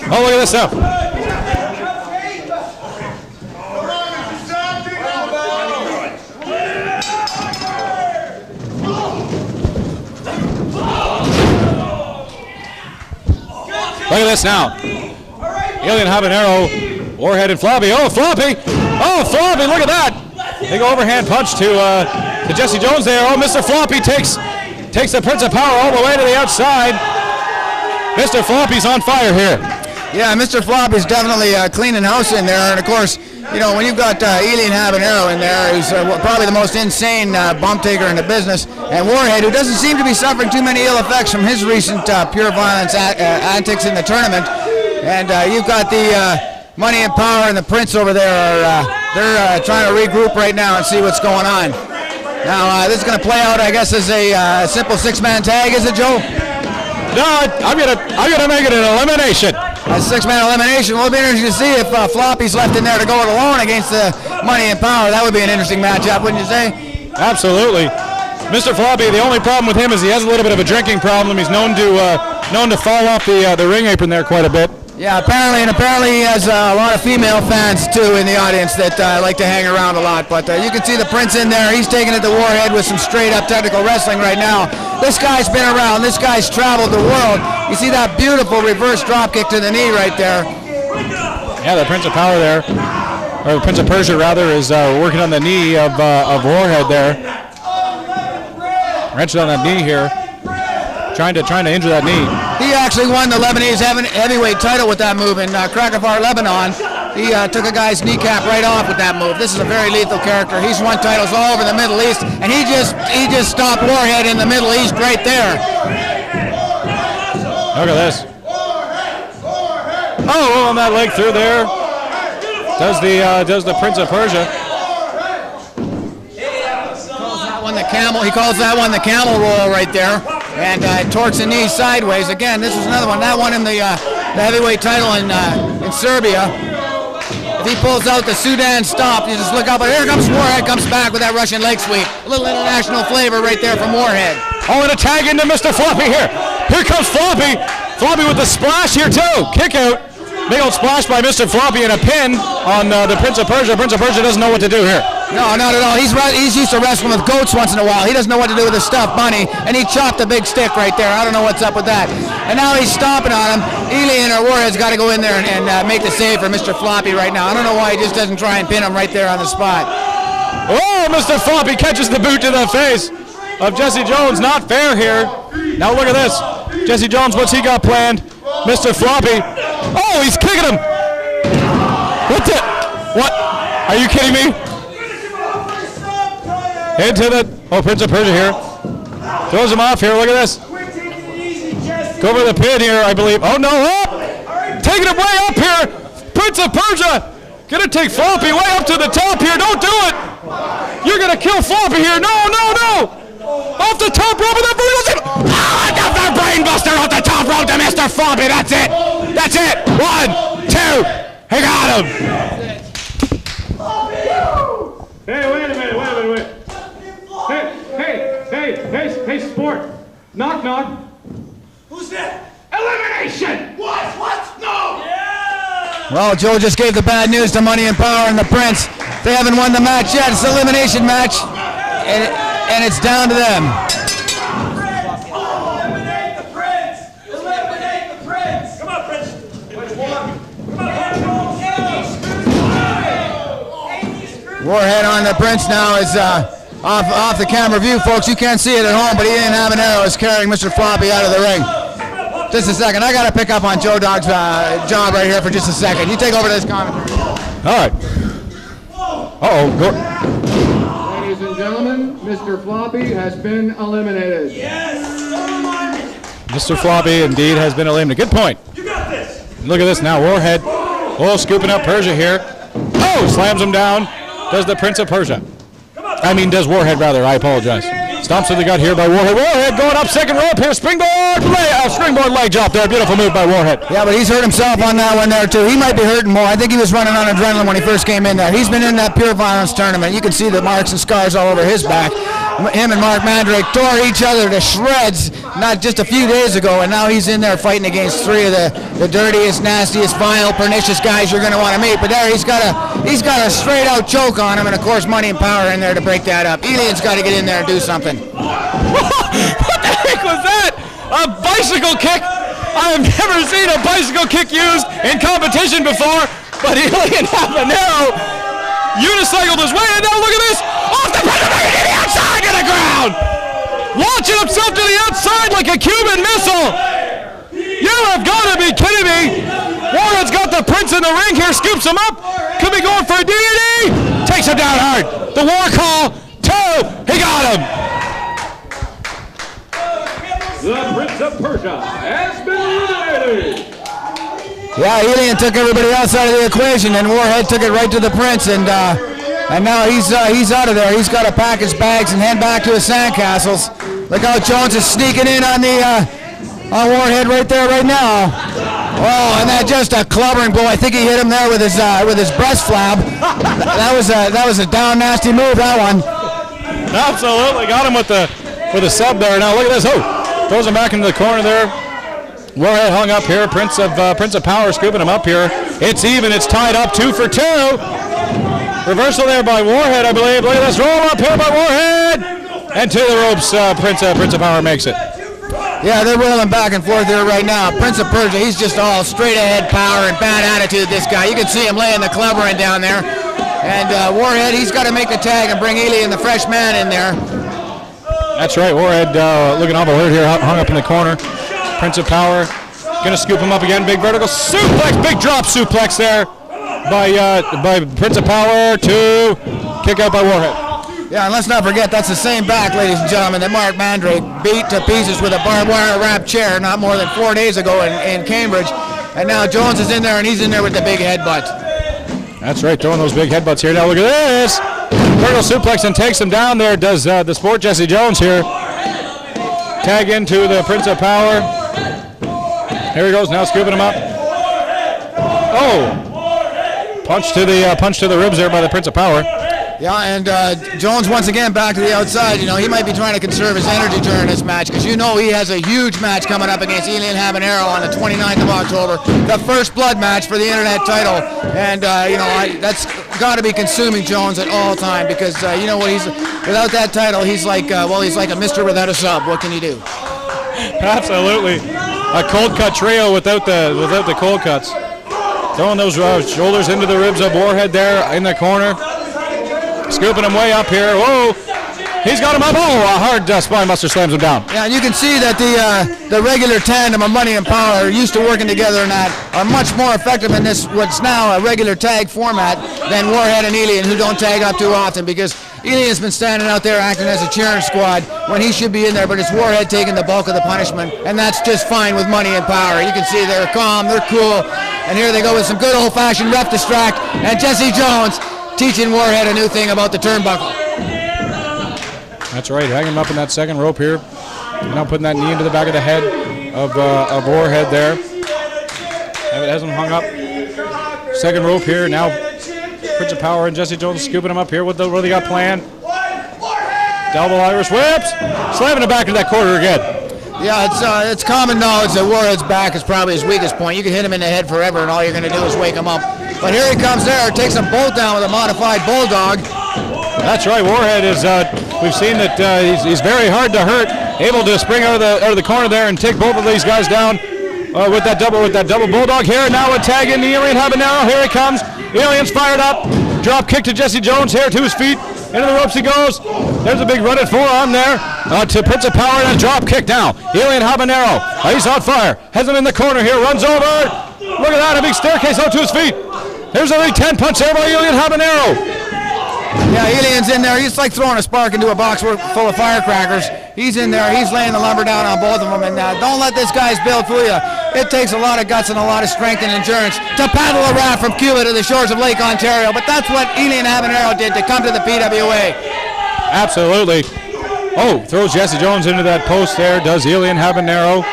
Oh, look at this now. Look at this now. Elian, Habanero, Warhed, and Floppy. Oh, Floppy! Oh, Floppy! Look at that! Big overhand punch to Jessy Jones there. Oh, Mr. Floppy takes the Prince of Power all the way to the outside. Mr. Floppy's on fire here. Yeah, Mr. Floppy's definitely cleaning house in there, and of course, you know, when you've got Elian Habanero in there, who's probably the most insane bump taker in the business, and Warhed, who doesn't seem to be suffering too many ill effects from his recent pure violence antics in the tournament, and you've got the Money and Power and the Prince over there. They're trying to regroup right now and see what's going on. Now, this is going to play out, I guess, as a simple six-man tag, is it, Joe? No, I'm gonna make it an elimination. A six-man elimination. Will be interesting to see if Floppy's left in there to go it alone against the Money and Power. That would be an interesting matchup, wouldn't you say? Absolutely. Mr. Floppy, the only problem with him is he has a little bit of a drinking problem. He's known to fall off the ring apron there quite a bit. Yeah, apparently he has a lot of female fans too in the audience that like to hang around a lot. But you can see the Prince in there. He's taking it to Warhed with some straight-up technical wrestling right now. This guy's been around. This guy's traveled the world. You see that beautiful reverse drop kick to the knee right there. Yeah, the Prince of Power there, or the Prince of Persia rather, is working on the knee of Warhed there. Wrenching on that knee here, trying to injure that knee. He actually won the Lebanese heavyweight title with that move in Krakafar, Lebanon. He took a guy's kneecap right off with that move. This is a very lethal character. He's won titles all over the Middle East, and he just stopped Warhed in the Middle East right there. Look at this. Oh, on that leg through there. Does the Prince of Persia. He calls that one the camel roll right there, and torques the knee sideways. Again, this is another one. That won him the heavyweight title in Serbia. If he pulls out the Sudan stop, you just look up, and here comes Warhed, comes back with that Russian leg sweep. A little international flavor right there from Warhed. Oh, and a tag into Mr. Floppy here. Here comes Floppy. Floppy with the splash here too. Kick out. Big old splash by Mr. Floppy and a pin on the Prince of Persia. Prince of Persia doesn't know what to do here. No, not at all. He's used to wrestling with goats once in a while. He doesn't know what to do with a stuffed bunny, and he chopped a big stick right there. I don't know what's up with that. And now he's stomping on him. Elian or Warhead's got to go in there and make the save for Mr. Floppy right now. I don't know why he just doesn't try and pin him right there on the spot. Oh, Mr. Floppy catches the boot to the face of Jessy Jones. Not fair here. Now look at this. Jessy Jones, what's he got planned? Mr. Floppy. Oh, he's kicking him. What? Are you kidding me? Into the Prince of Persia here. Throws him off here. Look at this. Go for the pin here, I believe. Oh no! Up! Taking him way up here. Prince of Persia gonna take Floppy way up to the top here. Don't do it. You're gonna kill Floppy here. No! Off the top rope of the the brain buster off the top rope to Mr. Floppy. That's it. 1, 2. He got him. Hey, wait a minute. Hey, sport. Knock. Who's that? Elimination! What? No! Yeah! Well, Joe just gave the bad news to Money and Power and the Prince. They haven't won the match yet. It's an elimination match, and it's down to them. Eliminate the Prince! Eliminate the Prince! Come on, Prince! Which one? Warhed on the Prince now is off the camera view, folks. You can't see it at home, but Elian Habanero is carrying Mr. Floppy out of the ring. Just a second. I got to pick up on Joe Dog's job right here for just a second. You take over this commentary. All right. Uh-oh. Ladies and gentlemen, Mr. Floppy has been eliminated. Yes! Mr. Floppy indeed has been eliminated. Good point. You got this! Look at this now. Warhed. Oh, scooping up Persia here. Oh, slams him down. Does the Prince of Persia. Does Warhed rather. I apologize. Stomps to the gut here by Warhed. Warhed going up second rope here. Springboard leg drop there. Beautiful move by Warhed. Yeah, but he's hurt himself on that one there, too. He might be hurting more. I think he was running on adrenaline when he first came in there. He's been in that pure violence tournament. You can see the marks and scars all over his back. him and Mark Mandrake tore each other to shreds not just a few days ago, and now he's in there fighting against three of the dirtiest, nastiest, vile, pernicious guys you're going to want to meet. But there, he's got a straight-out choke on him, and of course, Money and Power in there to break that up. Elian's got to get in there and do something. What the heck was that? A bicycle kick? I have never seen a bicycle kick used in competition before, but Elian Habanero unicycled his way, and now look at this! Off the to the outside to the ground! Launching himself to the outside like a Cuban missile! You have got to be kidding me! Warred's got the Prince in the ring here, scoops him up, could be going for a DDT! Takes him down hard. The war call, 2, he got him! The Prince of Persia has been eliminated. Yeah, Elian took everybody else out of the equation, and Warhed took it right to the Prince, and now he's out of there. He's got to pack his bags and head back to his sandcastles. Look how Jones is sneaking in on Warhed right there, right now. Oh, and that just a clubbering blow. I think he hit him there with his breast flab. That was a down nasty move. That one. Absolutely, got him with the sub there. Now look at this. Oh, throws him back into the corner there. Warhed hung up here. Prince of Power scooping him up here. It's even. It's tied up 2 for 2. Reversal there by Warhed, I believe. Look at this roll up here by Warhed. And to the ropes, Prince of Power makes it. Yeah, they're rolling back and forth here right now. Prince of Persia, he's just all straight ahead power and bad attitude, this guy. You can see him laying the clubbering down there. And Warhed, he's got to make the tag and bring Elian, the fresh man, in there. That's right. Warhed looking awful hurt here, hung up in the corner. Prince of Power gonna scoop him up again. Big vertical suplex, big drop suplex there by Prince of Power to kick out by Warhed. Yeah, and let's not forget that's the same back, ladies and gentlemen, that Mark Mandrake beat to pieces with a barbed wire wrapped chair not more than 4 days ago in Cambridge. And now Jones is in there, and he's in there with the big headbutt. That's right, throwing those big headbutts here. Now look at this. Vertical suplex and takes him down there. Does the sport Jesse Jones here. Tag into the Prince of Power. Here he goes, now scooping him up. Oh! Punch to the ribs there by the Prince of Power. Yeah, and Jones once again back to the outside. You know, he might be trying to conserve his energy during this match because you know he has a huge match coming up against Elian Habanero on the 29th of October. The first blood match for the internet title. And, that's got to be consuming Jones at all time because, you know what, without that title, he's like a Mr. without a sub. What can you do? Absolutely. A cold cut trio without the cold cuts. Throwing those shoulders into the ribs of Warhed there in the corner. Scooping him way up here. Whoa! He's got him up. Oh, a hard spine buster slams him down. Yeah, and you can see that the regular tandem of Money and Power are used to working together and that are much more effective in this what's now a regular tag format than Warhed and Elian, who don't tag up too often because Elian's been standing out there acting as a cheering squad when he should be in there, but it's Warhed taking the bulk of the punishment, and that's just fine with Money and Power. You can see they're calm, they're cool, and here they go with some good old-fashioned ref distract, and Jesse Jones teaching Warhed a new thing about the turnbuckle. That's right, hanging him up in that second rope here. Now putting that knee into the back of the head of Warhed there. Has him hung up. Second rope here. Now Prince of Power and Jesse Jones scooping him up here. What they got planned? Double Irish whips. Slamming it back into that quarter again. Yeah, it's common knowledge that Warhead's back is probably his weakest point. You can hit him in the head forever, and all you're going to do is wake him up. But here he comes there, takes them both down with a modified bulldog. That's right, Warhed is, we've seen that he's very hard to hurt, able to spring out of the corner there and take both of these guys down with that double bulldog here. Now a tag in the Elian Habanero, here he comes. Elian's fired up, drop kick to Jesse Jones here to his feet, into the ropes he goes. There's a big running forearm there to Prince of Power and a drop kick now. Elian Habanero, he's on fire, has him in the corner here, runs over. Look at that, a big staircase out to his feet. There's a big 10 punch there by Elian Habanero. Yeah, Elian's in there. He's like throwing a spark into a box full of firecrackers. He's in there. He's laying the lumber down on both of them. And don't let this guy's build fool you. It takes a lot of guts and a lot of strength and endurance to paddle a raft from Cuba to the shores of Lake Ontario. But that's what Elian Habanero did to come to the PWA. Absolutely. Oh, throws Jesse Jones into that post there. Does Elian Habanero.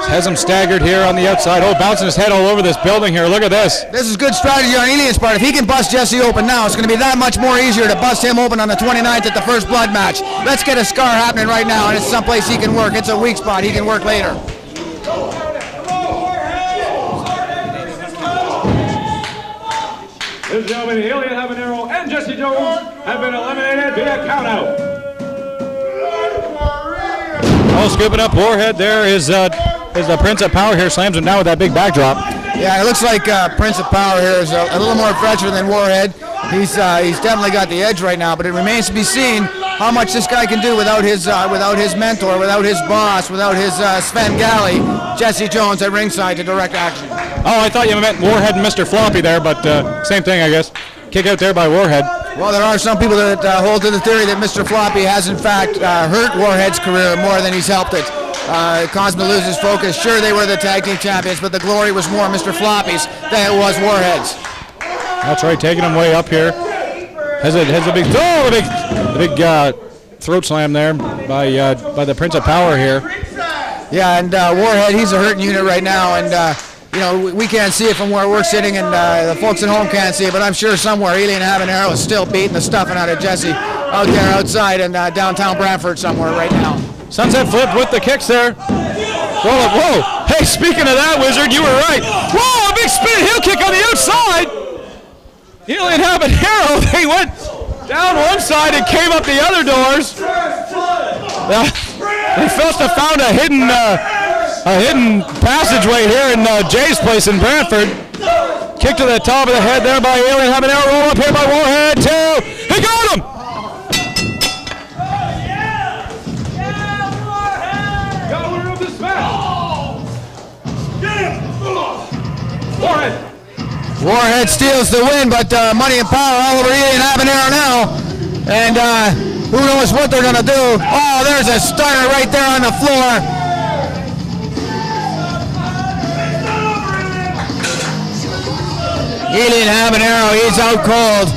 Has him staggered here on the outside. Oh, bouncing his head all over this building here. Look at this. This is good strategy on Elian's part. If he can bust Jessy open now, it's going to be that much more easier to bust him open on the 29th at the first blood match. Let's get a scar happening right now, and it's someplace he can work. It's a weak spot. He can work later. Ladies and gentlemen, Elian Habanero and Jessy Jones have been eliminated via countout. Oh, scooping up Warhed there is the Prince of Power here. Slams him down with that big backdrop. Yeah, it looks like Prince of Power here is a little more fresher than Warhed. He's definitely got the edge right now, but it remains to be seen how much this guy can do without his mentor, without his boss, without his Sven Galley, Jessy Jones at ringside to direct action. Oh, I thought you meant Warhed and Mr. Floppy there, but same thing, I guess. Kick out there by Warhed. Well, there are some people that hold to the theory that Mr. Floppy has, in fact, hurt Warhead's career more than he's helped it. Caused him to lose his focus. Sure, they were the tag team champions, but the glory was more Mr. Floppy's than it was Warhead's. That's right, taking him way up here. Has a big, the big throat slam there by the Prince of Power here. Yeah, and Warhed, he's a hurting unit right now, and you know, we can't see it from where we're sitting, and the folks at home can't see it, but I'm sure somewhere Elian Habanero is still beating the stuffing out of Jessy out there outside in downtown Brantford somewhere right now. Sunset flip with the kicks there. Whoa. Hey, speaking of that, Wizard, you were right. Whoa, a big spin heel kick on the outside. Elian Habanero, they went down one side and came up the other doors. They must have found a hidden passageway here in Jay's place in Brantford. Kick to the top of the head there by Elian Habanero. Roll up here by Warhed, too. He got him! Got winner of this match. Warhed. Warhed steals the win, but money and power all over Elian Habanero now. And who knows what they're going to do. Oh, there's a stunner right there on the floor. Elian Habanero, he's out cold.